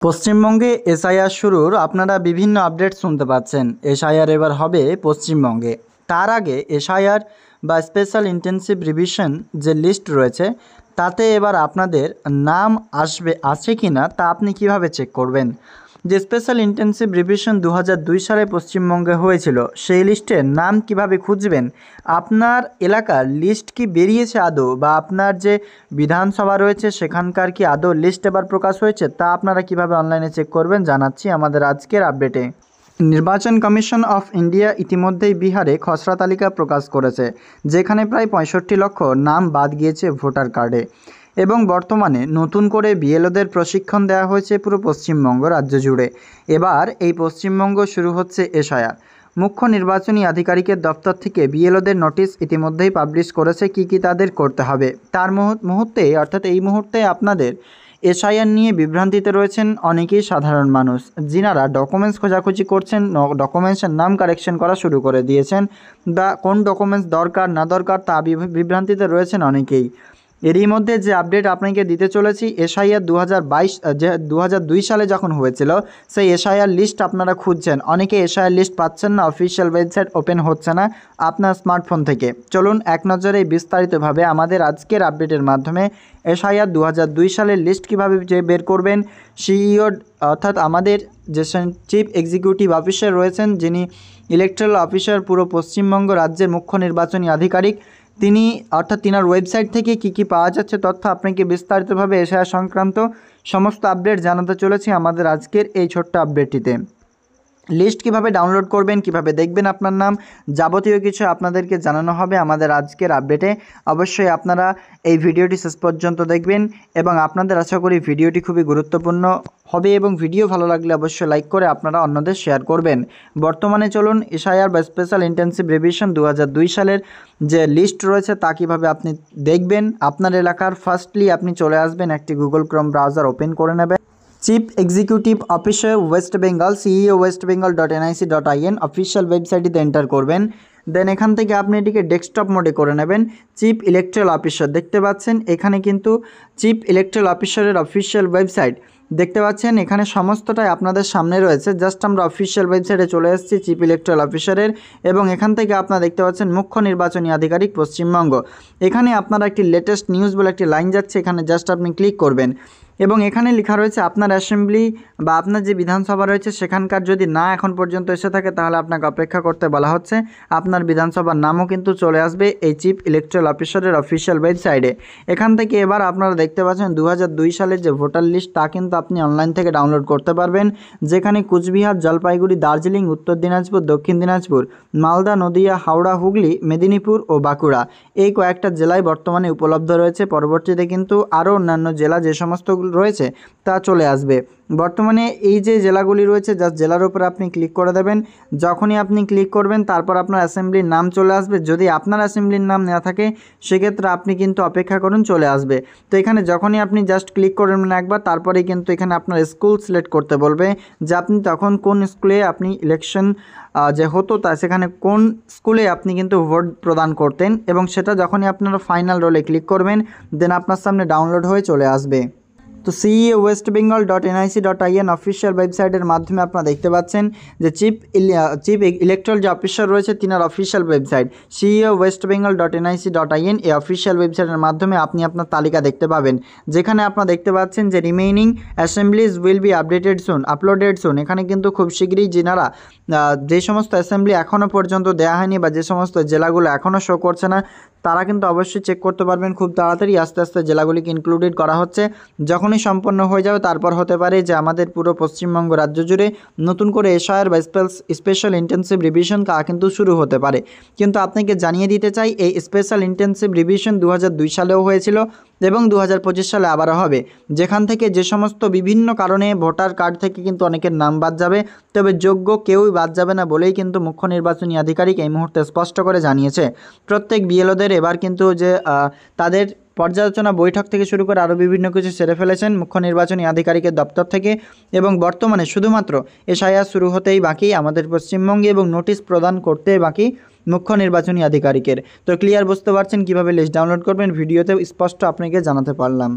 পশ্চিমবঙ্গে এসআইআর শুরুর আপনারা বিভিন্ন আপডেট শুনতে পাচ্ছেন। এসআইআর এবার হবে পশ্চিমবঙ্গে। তার আগে এসআইআর বা স্পেশাল ইন্টেনসিভ রিভিশন যে লিস্ট রয়েছে তাতে এবার আপনাদের নাম আছে কি না তা আপনি কিভাবে চেক করবেন। যে স্পেশাল ইন্টেনসিভ রিভিশন 2002 সালে পশ্চিমবঙ্গে হয়েছিল সেই লিস্টের নাম কিভাবে খুঁজবেন, আপনার এলাকার লিস্ট কি বেরিয়েছে আদৌ, বা আপনার যে বিধানসভা রয়েছে সেখানকার কি আদৌ লিস্ট এবার প্রকাশ হয়েছে তা আপনারা কিভাবে অনলাইনে চেক করবেন জানাচ্ছি আমাদের আজকের আপডেটে। নির্বাচন কমিশন অফ ইন্ডিয়া ইতিমধ্যেই বিহারে খসড়া তালিকা প্রকাশ করেছে, যেখানে প্রায় 65 লক্ষ নাম বাদ গিয়েছে ভোটার কার্ডে, এবং বর্তমানে নতুন করে বিএলওদের প্রশিক্ষণ দেওয়া হয়েছে পুরো পশ্চিমবঙ্গ রাজ্য জুড়ে। এবার এই পশ্চিমবঙ্গ শুরু হচ্ছে এসআইআর। মুখ্য নির্বাচনী আধিকারিকের দপ্তর থেকে বিএলওদের নোটিশ ইতিমধ্যেই পাবলিশ করেছে কি তাদের করতে হবে। তার মুহূর্তে অর্থাৎ এই মুহূর্তে আপনাদের এসআইআর নিয়ে বিভ্রান্তিতে রয়েছেন অনেকেই সাধারণ মানুষ, যিনারা ডকুমেন্টস খোঁজাখুঁজি করছেন, ডকুমেন্টসের নাম কারেকশন করা শুরু করে দিয়েছেন, বা কোন ডকুমেন্টস দরকার না দরকার তা বিভ্রান্তিতে রয়েছেন অনেকেই। এরই মধ্যে যে আপডেট আপনাকে দিতে চলেছি, এসআইআর 2002 সালে যখন হয়েছিল সেই এসআইআর লিস্ট আপনারা খুঁজছেন, অনেকে এসআইআর লিস্ট পাচ্ছেন না, অফিসিয়াল ওয়েবসাইট ওপেন হচ্ছে না আপনার স্মার্টফোন থেকে। চলুন এক নজরে বিস্তারিতভাবে আমাদের আজকের আপডেটের মাধ্যমে এসআইআর 2002 সালের লিস্ট কীভাবে বের করবেন। সিইও অর্থাৎ আমাদের যে চিফ এক্সিকিউটিভ অফিসার রয়েছেন, যিনি ইলেকট্রাল অফিসার পুরো পশ্চিমবঙ্গ রাজ্যের মুখ্য নির্বাচনী আধিকারিক, তিনি অর্থাৎ তিনার ওয়েবসাইট থেকে কি পাওয়া যাচ্ছে তথ্য আপনাকে বিস্তারিতভাবে এসআইআর সংক্রান্ত সমস্ত আপডেট জানাতে চলেছি আমাদের আজকের এই ছোট্ট আপডেটটিতে। লিস্ট কিভাবে ডাউনলোড করবেন, কিভাবে দেখবেন আপনার নাম, যাবতীয় কিছু আপনাদেরকে জানানো হবে আমাদের আজকের আপডেটে। অবশ্যই আপনারা এই ভিডিওটি শেষ পর্যন্ত দেখবেন এবং আপনাদের আশা করি ভিডিওটি খুবই গুরুত্বপূর্ণ হবে, এবং ভিডিও ভালো লাগলে অবশ্যই লাইক করে আপনারা অন্যদের শেয়ার করবেন। বর্তমানে চলুন এসআইআর বা স্পেশাল ইন্টেনসিভ রিভিশন 2002 সালের যে লিস্ট রয়েছে তা কীভাবে আপনি দেখবেন। আপনার এলাকার ফার্স্টলি আপনি চলে আসবেন, একটি গুগল ক্রোম ব্রাউজার ওপেন করে নেবেন। Chief executive officer West Bengal CEO westbengal.nic.in official ওয়েবসাইটটিতে এন্টার করবেন। দেন এখান থেকে আপনি এটিকে ডেস্কটপ মোডে করে নেবেন। চিফ ইলেকট্রাল অফিসার দেখতে পাচ্ছেন, এখানে কিন্তু চিফ ইলেকট্রাল অফিসারের অফিসিয়াল ওয়েবসাইট দেখতে পাচ্ছেন, এখানে সমস্তটাই আপনাদের সামনে রয়েছে। জাস্ট আমরা অফিসিয়াল ওয়েবসাইটে চলে এসেছি চিফ ইলেকট্রাল অফিসারের, এবং এখান থেকে আপনারা দেখতে পাচ্ছেন মুখ্য নির্বাচনী আধিকারিক পশ্চিমবঙ্গ। এখানে আপনারা একটি লেটেস্ট নিউজ বলে একটি লাইন যাচ্ছে, এখানে জাস্ট আপনি ক্লিক করবেন এবং এখানে লেখা রয়েছে আপনার অ্যাসেম্বলি বা আপনার যে বিধানসভা রয়েছে সেখানকার যদি না এখন পর্যন্ত এসে থাকে তাহলে আপনাকে অপেক্ষা করতে বলা হচ্ছে। আপনার বিধানসভার নামও কিন্তু চলে আসবে এই চিফ ইলেকট্রাল অফিসারের অফিসিয়াল ওয়েবসাইটে। এখান থেকে এবার আপনারা দেখতে পাচ্ছেন 2002 সালের যে ভোটার লিস্ট তা কিন্তু আপনি অনলাইন থেকে ডাউনলোড করতে পারবেন, যেখানে কুচবিহার, জলপাইগুড়ি, দার্জিলিং, উত্তর দিনাজপুর, দক্ষিণ দিনাজপুর, মালদা, নদিয়া, হাওড়া, হুগলি, মেদিনীপুর ও বাঁকুড়া এই কয়েকটা জেলায় বর্তমানে উপলব্ধ রয়েছে। পরবর্তীতে কিন্তু আরও অন্যান্য জেলা যে সমস্ত রয়েছে তা চলে আসবে। বর্তমানে এই যে জেলাগুলি রয়েছে জাস্ট জেলার উপরে আপনি ক্লিক করে দেবেন। যখনই আপনি ক্লিক করবেন তারপর আপনার অ্যাসেম্বলির নাম চলে আসবে। যদি আপনার অ্যাসেম্বলির নাম না থাকে সেক্ষেত্রে আপনি কিন্তু অপেক্ষা করুন, চলে আসবে। তো এখানে যখনই আপনি জাস্ট ক্লিক করবেন একবার, তারপরেই কিন্তু এখানে আপনার স্কুল সিলেক্ট করতে বলবে যে আপনি তখন কোন স্কুলে আপনি ইলেকশন যে হতো তা সেখানে কোন স্কুলে আপনি কিন্তু ভোট প্রদান করতেন, এবং সেটা যখনই আপনারা ফাইনাল রোলে ক্লিক করবেন দেন আপনার সামনে ডাউনলোড হয়ে চলে আসবে। তো সিইও westbengal.nic.in অফিসিয়াল ওয়েবসাইটের মাধ্যমে আপনারা দেখতে পাচ্ছেন যে চিফ ইলেকট্রাল যে অফিসার রয়েছে তিনার অফিসিয়াল ওয়েবসাইট সিইও westbengal.nic.in এই অফিসিয়াল ওয়েবসাইটের মাধ্যমে আপনি আপনার তালিকা দেখতে পাবেন, যেখানে আপনারা দেখতে পাচ্ছেন যে remaining assemblies will be uploaded soon. এখানে কিন্তু খুব শীঘ্রই যিনারা যে সমস্ত অ্যাসেম্বলি এখনও পর্যন্ত দেওয়া হয়নি বা যে সমস্ত জেলাগুলো এখনও শো করছে না তারা কিন্তু অবশ্যই চেক করতে পারবেন খুব তাড়াতাড়ি। আস্তে আস্তে জেলাগুলিকে ইনক্লুডেড করা হচ্ছে, যখনই সম্পন্ন হয়ে যাবে তারপর হতে পারে যে আমাদের পুরো পশ্চিমবঙ্গ রাজ্য জুড়ে নতুন করে এসআইআর বা স্পেশাল ইন্টেনসিভ রিভিশন তা কিন্তু শুরু হতে পারে। কিন্তু আপনাকে জানিয়ে দিতে চাই এই স্পেশাল ইন্টেনসিভ রিভিশন 2002 সালেও হয়েছিল এবং 2025 সালে আবারও হবে, যেখান থেকে যে সমস্ত বিভিন্ন কারণে ভোটার কার্ড থেকে কিন্তু অনেকের নাম বাদ যাবে, তবে যোগ্য কেউই বাদ যাবে না বলেই কিন্তু মুখ্য নির্বাচনী আধিকারিক এই মুহূর্তে স্পষ্ট করে জানিয়েছে। প্রত্যেক বিএলওদের এবার কিন্তু যে তাদের পর্যালোচনা বৈঠক থেকে শুরু করে আরও বিভিন্ন কিছু সেরে ফেলেছেন মুখ্য নির্বাচনী আধিকারিকের দপ্তর থেকে, এবং বর্তমানে শুধুমাত্র এসআইআর শুরু হতেই বাকি আমাদের পশ্চিমবঙ্গে এবং নোটিশ প্রদান করতেই বাকি মুখ্য নির্বাচনী আধিকারিকের। তো ক্লিয়ার বুঝতে পারছেন কীভাবে লিস্ট ডাউনলোড করবেন, ভিডিওতে স্পষ্ট আপনাকে জানাতে পারলাম।